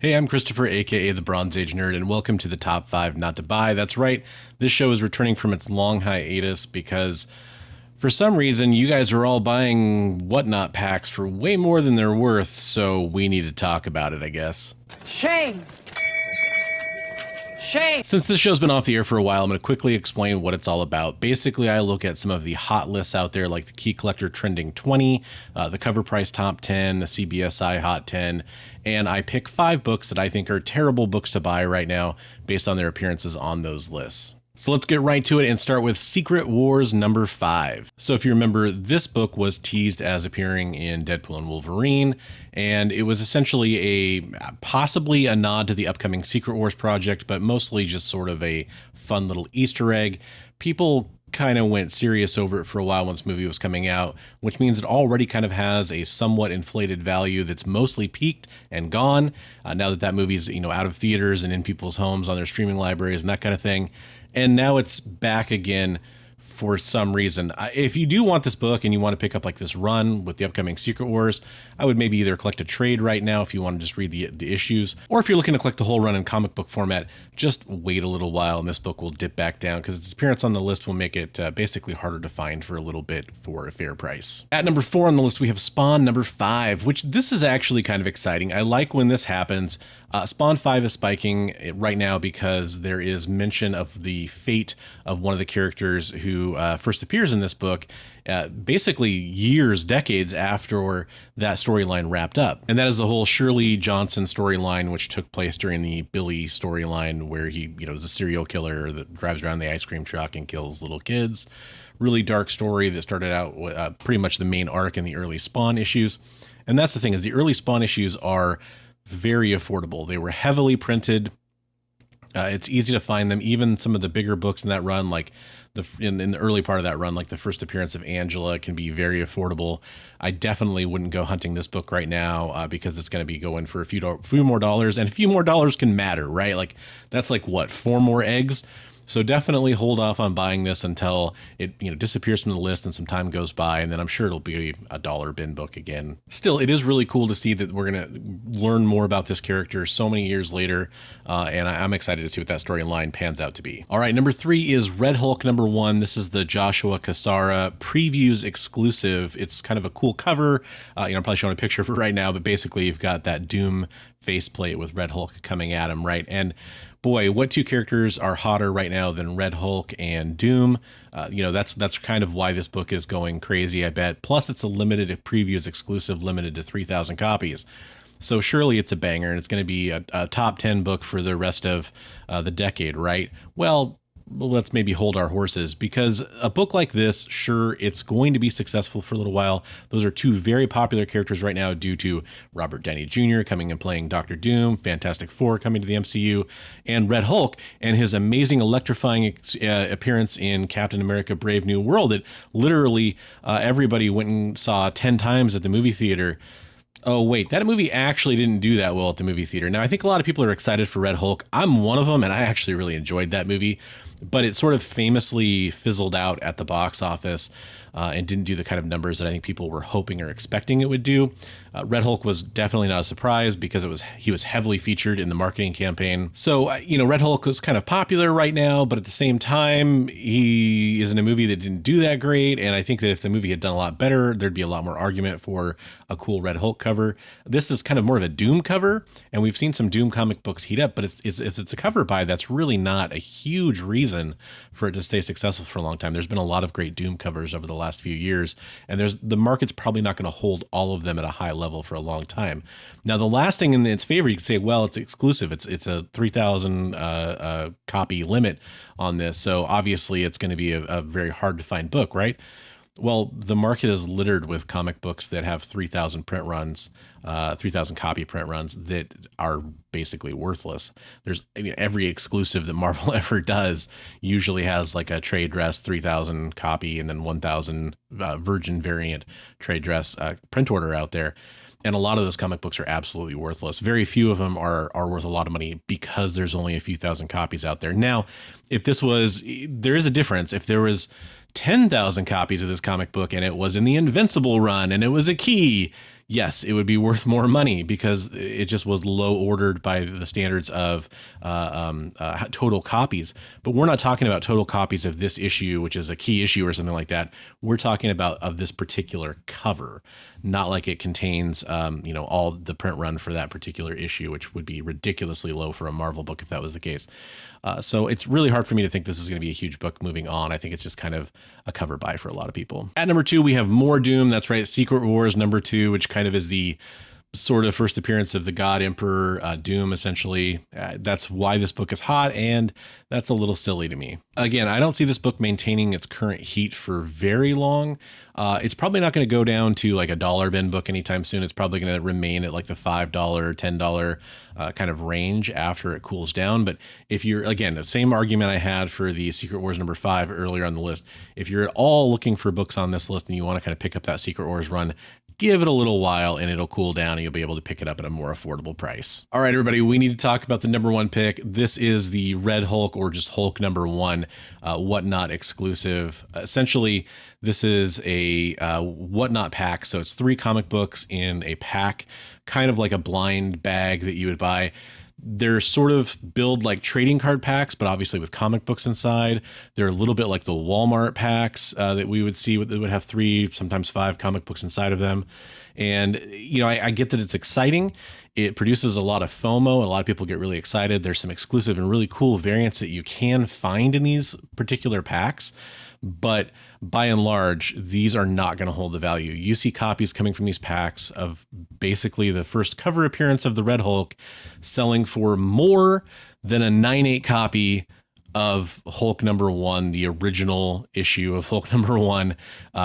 Hey, I'm Christopher, aka the Bronze Age Nerd, and welcome to the Top 5 Not to Buy. That's right, this show is returning from its long hiatus because for some reason you guys are all buying whatnot packs for way more than they're worth, so we need to talk about it, I guess. Shame! Shame! Since this show's been off the air for a while, I'm going to quickly explain what it's all about. Basically, I look at some of the hot lists out there, like the Key Collector Trending 20, the Cover Price Top 10, the CBSI Hot 10, and I pick 5 books that I think are terrible books to buy right now based on their appearances on those lists. So let's get right to it and start with Secret Wars number 5. So if you remember, this book was teased as appearing in Deadpool and Wolverine, and it was essentially possibly a nod to the upcoming Secret Wars project, but mostly just sort of a fun little Easter egg. People kind of went serious over it for a while once the movie was coming out, which means it already kind of has a somewhat inflated value that's mostly peaked and gone now that that movie's out of theaters and in people's homes on their streaming libraries and that kind of thing. And now it's back again for some reason. If you do want this book and you want to pick up like this run with the upcoming Secret Wars, I would maybe either collect a trade right now if you want to just read the issues, or if you're looking to collect the whole run in comic book format, just wait a little while and this book will dip back down because its appearance on the list will make it basically harder to find for a little bit for a fair price. At number 4 on the list, we have Spawn number 5, which this is actually kind of exciting. I like when this happens. Spawn 5 is spiking right now because there is mention of the fate of one of the characters who first appears in this book, basically years, decades after that storyline wrapped up. And that is the whole Shirley Johnson storyline, which took place during the Billy storyline where he, is a serial killer that drives around the ice cream truck and kills little kids. Really dark story that started out with pretty much the main arc in the early Spawn issues. And that's the thing, is the early Spawn issues are very affordable. They were heavily printed. It's easy to find them. Even some of the bigger books in that run, like in the early part of that run, like the first appearance of Angela, can be very affordable. I definitely wouldn't go hunting this book right now because it's going to be going for a few more dollars, and a few more dollars can matter, right? Like that's like what, 4 more eggs? So definitely hold off on buying this until it disappears from the list and some time goes by, and then I'm sure it'll be a dollar bin book again. Still, it is really cool to see that we're going to learn more about this character so many years later, and I'm excited to see what that storyline pans out to be. All right, number 3 is Red Hulk number 1. This is the Joshua Cassara previews exclusive. It's kind of a cool cover. I'm probably showing a picture of it right now, but basically you've got that Doom faceplate with Red Hulk coming at him, right? And boy, what 2 characters are hotter right now than Red Hulk and Doom? That's kind of why this book is going crazy, I bet. Plus, it's a limited previews exclusive, limited to 3,000 copies. So surely it's a banger, and it's going to be a top 10 book for the rest of the decade, right? Well, let's maybe hold our horses, because a book like this, sure, it's going to be successful for a little while. Those are 2 very popular characters right now due to Robert Downey Jr. coming and playing Dr. Doom, Fantastic Four coming to the MCU, and Red Hulk and his amazing electrifying appearance in Captain America Brave New World that literally everybody went and saw 10 times at the movie theater. Oh, wait, that movie actually didn't do that well at the movie theater. Now, I think a lot of people are excited for Red Hulk. I'm one of them, and I actually really enjoyed that movie, but it sort of famously fizzled out at the box office and didn't do the kind of numbers that I think people were hoping or expecting it would do. Red Hulk was definitely not a surprise because he was heavily featured in the marketing campaign. So, Red Hulk was kind of popular right now, but at the same time, he is in a movie that didn't do that great. And I think that if the movie had done a lot better, there'd be a lot more argument for a cool Red Hulk cover. This is kind of more of a Doom cover, and we've seen some Doom comic books heat up, but if it's a cover buy, that's really not a huge reason for it to stay successful for a long time. There's been a lot of great Doom covers over the last few years, and the market's probably not going to hold all of them at a high level for a long time. Now, the last thing in its favor, you can say, well, it's exclusive. It's a 3,000 copy limit on this, so obviously it's going to be a very hard to find book, right? Well, the market is littered with comic books that have 3,000 print runs, 3,000 copy print runs that are basically worthless. Every exclusive that Marvel ever does usually has like a trade dress 3,000 copy and then 1,000 Virgin variant trade dress print order out there. And a lot of those comic books are absolutely worthless. Very few of them are worth a lot of money because there's only a few thousand copies out there. Now, there is a difference. If there was 10,000 copies of this comic book and it was in the Invincible run and it was a key, yes, it would be worth more money because it just was low ordered by the standards of total copies. But we're not talking about total copies of this issue, which is a key issue or something like that. We're talking about of this particular cover, not like it contains, all the print run for that particular issue, which would be ridiculously low for a Marvel book if that was the case. So it's really hard for me to think this is going to be a huge book moving on. I think it's just kind of a cover buy for a lot of people. At number 2, we have more Doom. That's right. Secret Wars number 2, which kind of is the sort of first appearance of the God Emperor Doom, essentially. That's why this book is hot, and that's a little silly to me. Again, I don't see this book maintaining its current heat for very long. It's probably not going to go down to like a dollar bin book anytime soon. It's probably going to remain at like the $5, $10 kind of range after it cools down. But if you're, again, the same argument I had for the Secret Wars number 5 earlier on the list, if you're at all looking for books on this list and you want to kind of pick up that Secret Wars run, give it a little while and it'll cool down and you'll be able to pick it up at a more affordable price. All right, everybody, we need to talk about the number 1 pick. This is the Red Hulk, or just Hulk number 1, Whatnot exclusive. Essentially, this is a Whatnot pack. So it's 3 comic books in a pack, kind of like a blind bag that you would buy. They're sort of build like trading card packs, but obviously with comic books inside. They're a little bit like the Walmart packs that we would see that would have 3, sometimes 5 comic books inside of them. And, I get that it's exciting. It produces a lot of FOMO, and a lot of people get really excited. There's some exclusive and really cool variants that you can find in these particular packs. But by and large, these are not going to hold the value. You see copies coming from these packs of basically the first cover appearance of the Red Hulk selling for more than a 9.8 copy of Hulk number 1, the original issue of Hulk number 1,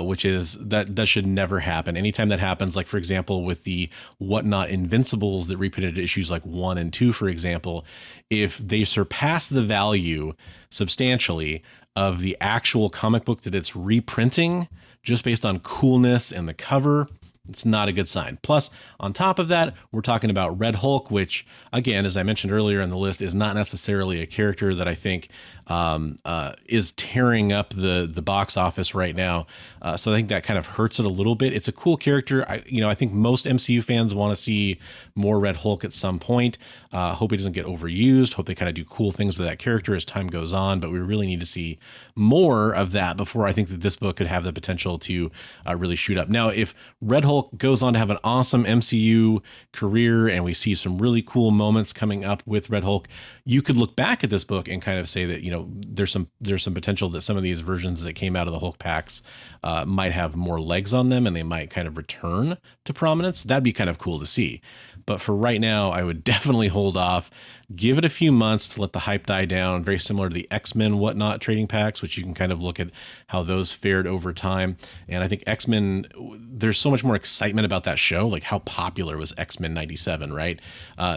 which is that should never happen. Anytime that happens, like for example, with the Whatnot Invincibles that reprinted issues like 1 and 2, for example, if they surpass the value substantially of the actual comic book that it's reprinting just based on coolness and the cover, it's not a good sign. Plus, on top of that, we're talking about Red Hulk, which, again, as I mentioned earlier in the list, is not necessarily a character that I think is tearing up the box office right now. So I think that kind of hurts it a little bit. It's a cool character. I think most MCU fans want to see more Red Hulk at some point. Hope he doesn't get overused. Hope they kind of do cool things with that character as time goes on. But we really need to see more of that before I think that this book could have the potential to really shoot up. Now, if Red Hulk goes on to have an awesome MCU career and we see some really cool moments coming up with Red Hulk, you could look back at this book and kind of say that, there's some potential that some of these versions that came out of the Hulk packs might have more legs on them and they might kind of return to prominence. That'd be kind of cool to see. But for right now, I would definitely hold off. Give it a few months to let the hype die down. Very similar to the X-Men Whatnot trading packs, which you can kind of look at how those fared over time. And I think X-Men, there's so much more excitement about that show. Like how popular was X-Men 97, right?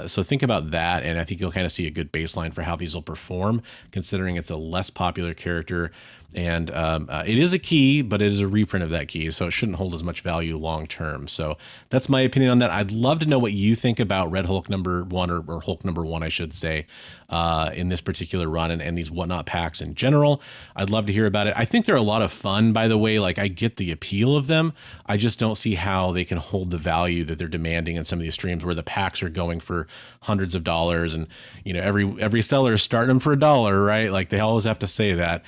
So think about that. And I think you'll kind of see a good baseline for how these will perform, considering it's a less popular character. And it is a key, but it is a reprint of that key, so it shouldn't hold as much value long term. So that's my opinion on that. I'd love to know what you think about Red Hulk number 1, or Hulk number 1, I should say, in this particular run and these Whatnot packs in general. I'd love to hear about it. I think they're a lot of fun, by the way. Like, I get the appeal of them. I just don't see how they can hold the value that they're demanding in some of these streams where the packs are going for hundreds of dollars, and every seller is starting them for $1, right? Like, they always have to say that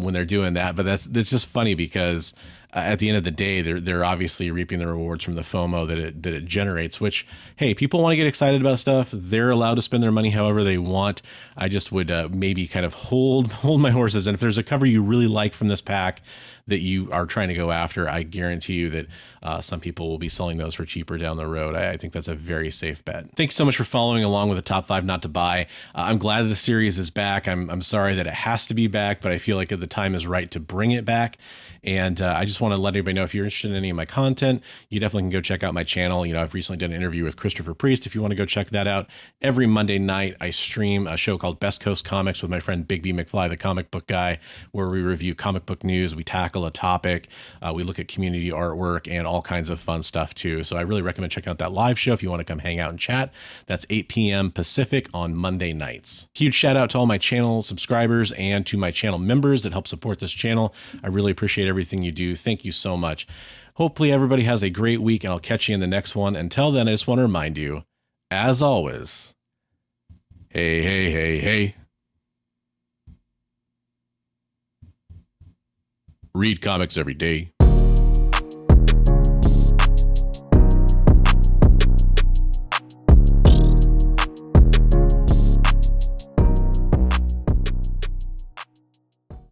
when they're doing that. But that's just funny because at the end of the day, they're obviously reaping the rewards from the FOMO that it generates, which, hey, people want to get excited about stuff. They're allowed to spend their money however they want. I just would maybe kind of hold my horses. And if there's a cover you really like from this pack that you are trying to go after, I guarantee you that some people will be selling those for cheaper down the road. I think that's a very safe bet. Thanks so much for following along with the top 5 not to buy. I'm glad the series is back. I'm sorry that it has to be back, but I feel like the time is right to bring it back. And I just want to let everybody know, if you're interested in any of my content, you definitely can go check out my channel. I've recently done an interview with COVRPIRCE. If you want to go check that out, every Monday night, I stream a show called Best Coast Comics with my friend Big B McFly, the comic book guy, where we review comic book news. We tackle a topic. We look at community artwork and all kinds of fun stuff too. So I really recommend checking out that live show if you want to come hang out and chat. That's 8 p.m. Pacific on Monday nights. Huge shout out to all my channel subscribers and to my channel members that help support this channel. I really appreciate everything you do. Thank you so much. Hopefully everybody has a great week, and I'll catch you in the next one. Until then, I just want to remind you, as always, hey, hey, hey, hey. Read comics every day.